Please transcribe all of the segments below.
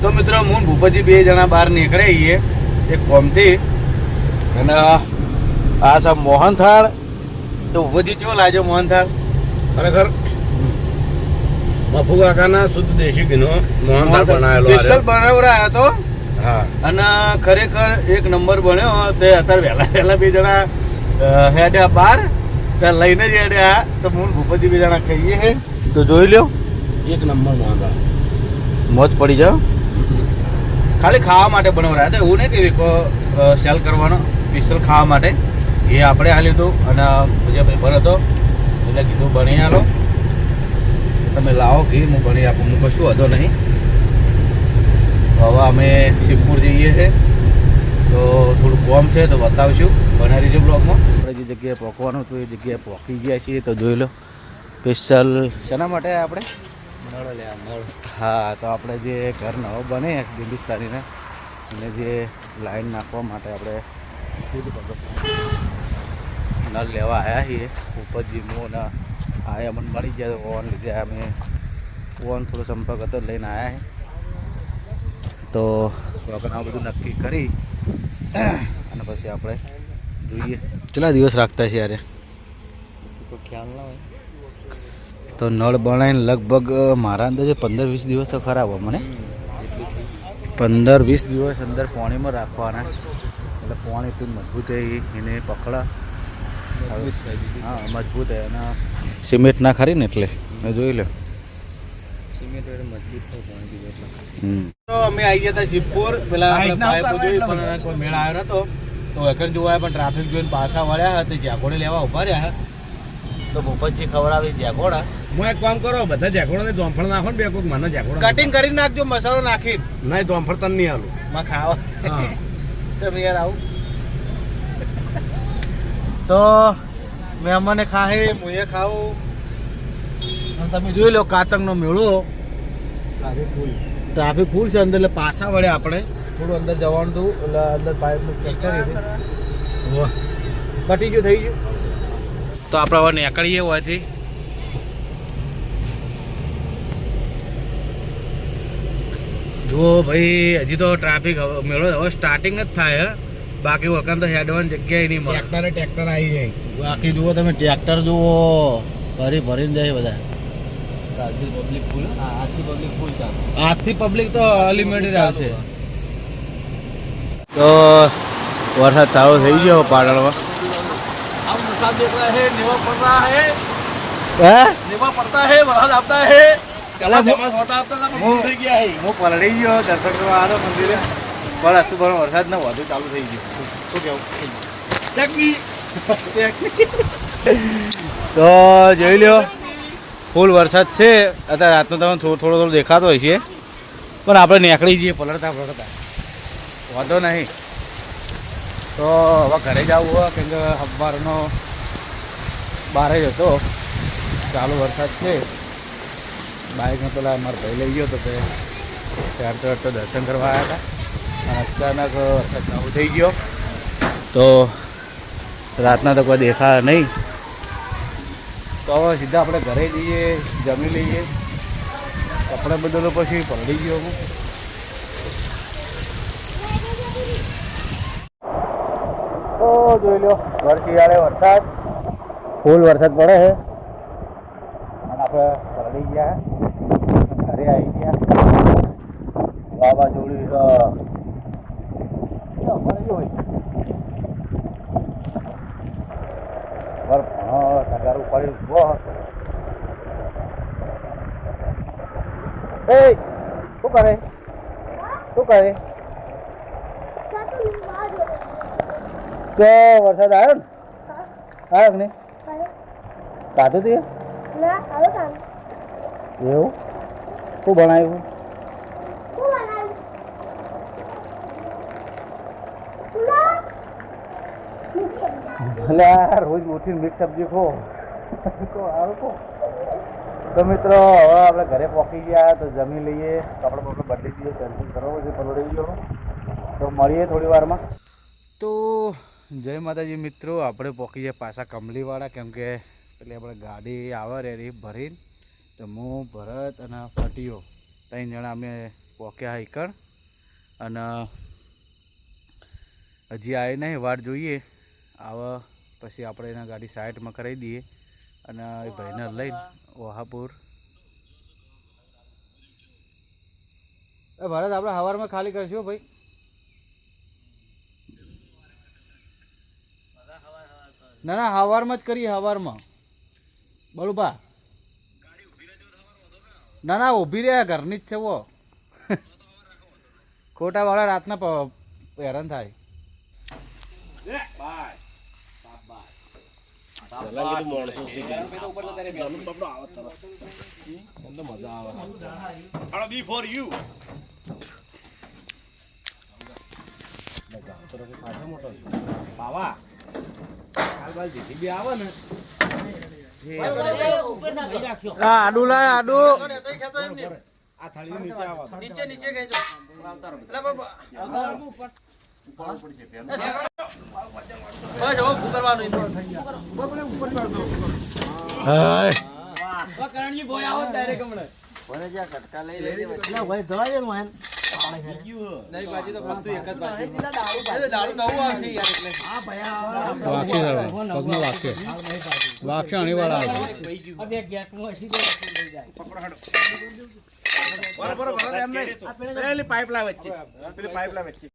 તો મિત્રો હું ભૂપતજી બે જણા બહાર નીકળ્યા છીએ એક કોમથી અને આ સબ મોહનથાળ. તો ભૂપતજી કેવો લાગ્યો મોહનથાળ? ખરેખર મફુ કાકાના શુદ્ધ દેશી ઘીનો મોહનથાળ બનાવેલો સ્પેશિયલ બનાવરાયો હતો. હા, અને ખરેખર એક નંબર બન્યો. તે અત્યારે વહેલા બે જણા હેડ્યા બહાર ત્યાં લઈને જ હેડ્યા. તો હું ભૂપતજી બે જણા ખાઈએ છે તો જોઈ લ્યો. એક નંબર મોહનથાળ મોજ પડી જાઓ. ખાલી ખાવા માટે બનાવરાયા હતા, એવું નહીં કે સેલ કરવાનો, સ્પેશિયલ ખાવા માટે. એ આપણે આ લીધું અને જે ભાઈબંધ હતો એટલે કીધું બની આલો, તમે લાવો ઘી હું બની આપું, હું કશું હતો નહીં. હવે અમે શિવપુર જઈએ છીએ તો થોડું કોમ છે તો બતાવશું, બનાવી રહીશું બ્લોગમાં. આપણે જે જગ્યાએ પહોંચવાનું હતું એ જગ્યાએ પહોંચી ગયા છીએ તો જોઈ લો. સ્પેશિયલ શેના માટે આપણે નળ લ્યા નળ. હા, તો આપણે જે ઘર નવો બને હિન્દુસ્તાનીને અને જે લાઈન નાખવા માટે આપણે નળ લેવા આવ્યા છીએ. ઉપરજી હું ને આ મને મળી ગયા ઓવન લીધે અમે ઓવન થોડો સંપર્ક હતો લઈને આવ્યા છે. તો આપણે આ બધું નક્કી કરી અને પછી આપણે જોઈએ કેટલા દિવસ રાખતા છે યારે તો ખ્યાલ ના હોય. તો નળ બનાવીને લગભગ મારા અંદાજે 15-20 દિવસ તો ખરાબ હોય મને. 15-20 દિવસ અંદર પાણીમાં રાખવાના એટલે પાણી એટલું મજબૂત હોય એને પકડા. હા, મજબૂત હોય અને સિમેન્ટ ના ખરી ને એટલે જોઈ લો. સિમેન્ટ મજબૂત તો અમે આવી ગયા હતા શિવપુર. પેલા પણ કોઈ મેળ આવ્યો નતો તો વખત જોવાય પણ ટ્રાફિક જોઈને પાછા વળ્યા હતા. જેકોડે લેવા ઉભા રહ્યા તો ભૂપતજી ખવડાવી જેકોડા. હું એક કામ કરો, બધા જેકોડો ને જોમફળ નાખો ને બે કોક મને જેકોડો કટિંગ કરી નાખજો, મસાલો નાખી. નહીં જોમફળ તને નહીં આલું માં ખાવા. ચમ યાર આવું તો મહેમાને ખાહે હું એ ખાવું. અને તમે જોઈ લો કાતંગનો મેળો. ટ્રાફિક ફૂલ છે અંદર એટલે પાછા વળે આપણે થોડું અંદર જવાનું હતું એટલે અંદર પાઇપનું ચેક કરી પટી ગયું થઈ ગયું. તો આપણે હવે નીકળીએ હોયથી. જુઓ ભાઈ, હજી તો ટ્રાફિક મેળો હવે સ્ટાર્ટિંગ જ થાય. બાકી વખત તો હેડવાની જગ્યાએ નહીં મળે. ટ્રેક્ટર આવી જાય. બાકી જુઓ તમે ટ્રેક્ટર જુઓ ભરીને જાય બધા. પબ્લિક ફૂલ, આજથી પબ્લિક તો અનલિમિટેડ આવશે. તો વરસાદ ચાલુ થઈ ગયો પાટણમાં. હું પલળી ગયો દર્શન કરવા આવ્યો મંદિરે પણ હસુ પણ વરસાદ ને વધુ ચાલુ થઈ ગયું. શું કેવું? તો જોઈ લ્યો ફૂલ વરસાદ છે અત્યારે. રાતનો તમે થોડો દેખાતો હોય છે પણ આપણે નીકળી જઈએ પલળતા વાંધો નહીં. તો હવે ઘરે જવું હોય કેમ કે સવારનો 12 જ હતો, ચાલુ વરસાદ છે. બાઇકમાં પેલા મારો ભાઈ લઈ ગયો તો તે તો દર્શન કરવા આવ્યા હતા અને અચાનક વરસાદ ચાલુ થઈ ગયો તો રાતના તો કોઈ દેખાય નહીં. તો હવે સીધા આપણે ઘરે જઈએ, જમી લઈએ, કપડાં બદલો પછી પલળી ગયો હું. તો જોઈ લો ભર શિયાળે વરસાદ, ફૂલ વરસાદ પડે છે અને આપણે પલળી ગયા, ઘરે આવી ગયા. વાવાઝોડું તગારું પડ્યું બહુ. એ શું કરે તો વરસાદ આવ્યો ને? આવ્યો કે નહીં? કાઢું તું એવું? શું બનાવ્યું? ભલે રોજ ઉઠીને મિક્સ સબ્જી ખો. તો મિત્રો હવે આપણે ઘરે પહોંચી ગયા તો જમી લઈએ, કપડાં બદલી દઈએ, દર્શન કરવો છે પલળી ગયો. તો મળીએ થોડી વારમાં. તો જય માતાજી મિત્રો, આપણે પહોંચી ગયા પાછા કમલીવાળા. કેમ કે પેલી આપણે ગાડી આવે રેડી ભરીને તો હું ભરત અને ફટીઓ 3 જણા અમે પોક્યા ઈકણ અને હજી આવે નહીં, વાટ જોઈએ આવે પછી આપણે એના ગાડી સાઈડમાં કરાવી દઈએ અને એ ભાઈને લઈને વહાપુર. એ ભારત આપણે સવારમાં ખાલી કરશું ભાઈ. ના ના સવારમાં જ કરીએ, સવારમાં બળુભા. ના ના ઊભી રહ્યા, ઘરની જ છે વો. ખોટા વાળા રાતના હેરાન થાય. આડું લાય આડું. આ થાળી નીચે આવો, નીચે નીચે ખેંચો.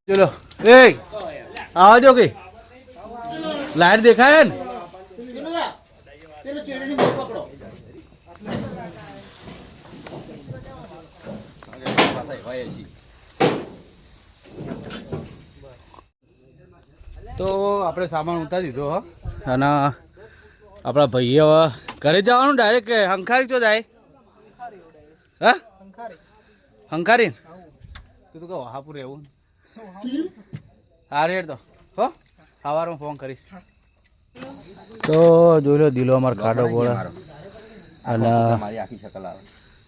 ચલો એ આવા દો કે લાઈટ દેખાય ને. તો આપણે સામાન ઉતારી દીધો હો અને આપણા ભાઈએ હવે ઘરે જવાનું ડાયરેક્ટ કે હંખારી તો જાય? હા હંખારી તું તો કહો હાપુર રહેવું. હા રેડ તો હો સવારમાં ફોન કરીશ. તો જોઈ લો દિલો અમારે ખાડો બોળે અને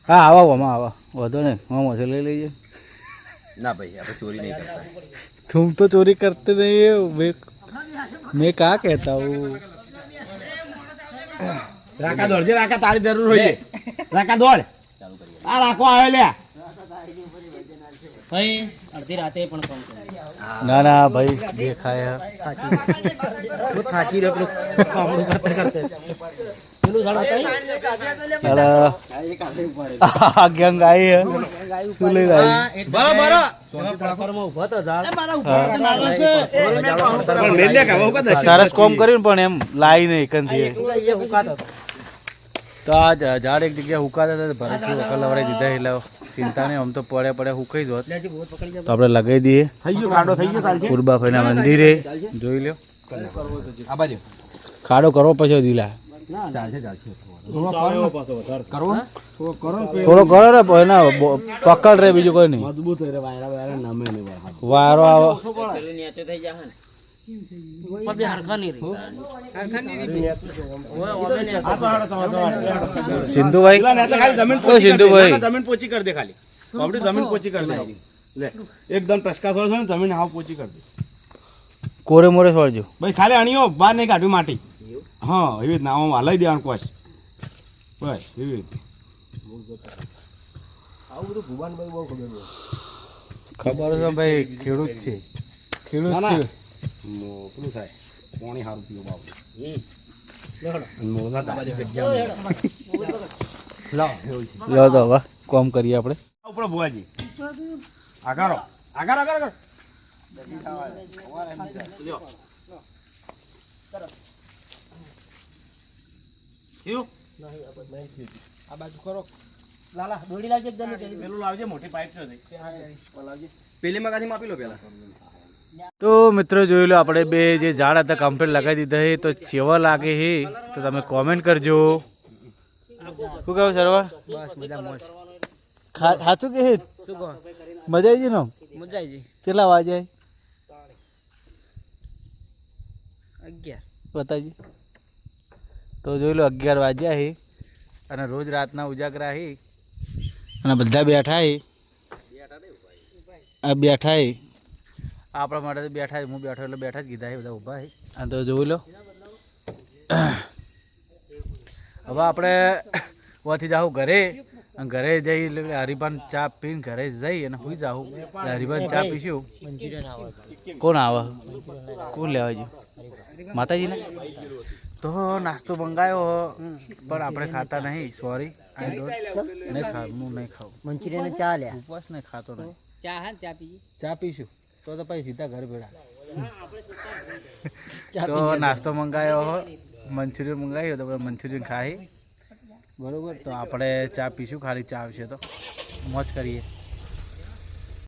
હા આવા આમાં આવા વધો ને હું લઈ લઈએ. ના ભાઈ આપણે ચોરી નહીં કરતા. तुम तो चोरी करते नहीं, मैं क्या कहता हूँ. રાકા દોડ જે રાકા તારી જરૂર હોય છે. રાકા દોડ આ રાખો આવે લે ભાઈ અડધી રાતે પણ ફોન કર્યો. ના ના ભાઈ દેખાય હું થાકી રહ્યો પેલું કામડું કરતે કરતે પેલું ઝાડ હતા ગેંગ આવી હે શું લઈ આવી બરાબર માં ઉભો તો ઝાડ પણ મેલ લે કાવો કા સરસ કોમ કર્યું પણ એમ લાઈ નહીં કંથી એ હુકાતો હતો. તો આ ઝાડ એક જગ્યાએ હુકાતા હતા ભરત વકલ લવરાઈ દીધા એટલે ચિંતા નહીં, આમ તો પડે હુકાઈ જોત તો આપણે લગાવી દઈએ. થઈ ગયો ખાડો થઈ ગયો તારી કુરબાભાઈના મંદિરે જોઈ લ્યો. આ બાજુ ખાડો કરવો પછી દિલા ચાલશે ચાલશે. કરવો થોડો કરો થોડો કરો ને એના પકડ રે, બીજું કોઈ નહીં. મજબૂત રે વાયરા નમે નહીં વારો આવે પેલું નેચે થઈ જાય ને પણ હરખા નહીં રહી. આ તો હાડો તો સિંધુભાઈ પેલા નેતા ખાલી જમીન ઓ સિંધુભાઈ જમીન પોચી કરી દે ખાલી બાપડી જમીન પોચી કરી દે લે એકદમ ટસકા થોડો છે ને જમીન હાવ પોચી કરી દે કોરે મોરે છોડજો ભાઈ ખાલી અણીઓ બહાર નહીં કાઢ્યું માટી. હા એવી રીતના આમ હલાવી દેવાનું કોશ બસ એવી રીતે આવું બધું ભુવાનભાઈ બહુ ખબર છે ભાઈ ખેડૂત છે ખેડૂત ના, ના. છે. પેલું થાય પાણી સારું પીવું બાબુ લો તો હવે કોમ કરીએ આપણે. ઉપર ભુવાજી આગારો આગાર આગાર આગાર આ બાજુ કરો લાલા દોડી લાવજે એકદમ પેલું લાવજે મોટી પાઇપ છે પેલી મગાથી માપી લો પેલા. તો મિત્રો જોઈ લો આપણે બે જે ઝાડ હતા કમ્પ્લીટ લગાવી દીધા છે, તો કેવા લાગે છે તો તમે કોમેન્ટ કરજો. શું કહું સરવર? બસ મજા મોજ. સાચું કે શું કહો? મજા આવી ગઈ ને? મજા આવી જઈ. કેટલા વાગે 11 બતાવજી. તો જોઈ લો 11 વાગ્યા છે અને રોજ રાતના ઉજાગરા છે અને બધા બેઠા છે. આ બેઠા છે આપણા માટે તો બેઠા છે, હું બેઠો એટલે બેઠા જ કીધા છે, બધા ઊભા છે. આ તો જોઈ લો હવે આપણે ઓથી જાઉં ઘરે અને ઘરે જઈ એટલે હરિભાન ચા પીને ઘરે જઈ અને સુઈ જાઉં એટલે હરિભાન ચા પીશું. મંચુરિયન આવે કોણ આવે? કોણ લેવા ગયું? માતાજીને. તો નાસ્તો મંગાયો પણ આપણે ખાતા નહીં. સોરી, આઈ ડોન્ટ નહીં ખાવ. હું નહીં ખાઉં મંચુરિયન ચા લ્યા ઉપવાસ નહીં ખાતો નહીં. ચા હા ચા પી ચા પીશું તો પછી સીધા ઘરે ભેળા. ચા તો નાસ્તો મંગાયો મંચુરિયન મંગાવ્યો તો મંચુરિયન ખાઈ બરોબર. તો આપણે ચા પીશું, ખાલી ચા આવશે તો મોજ કરીએ.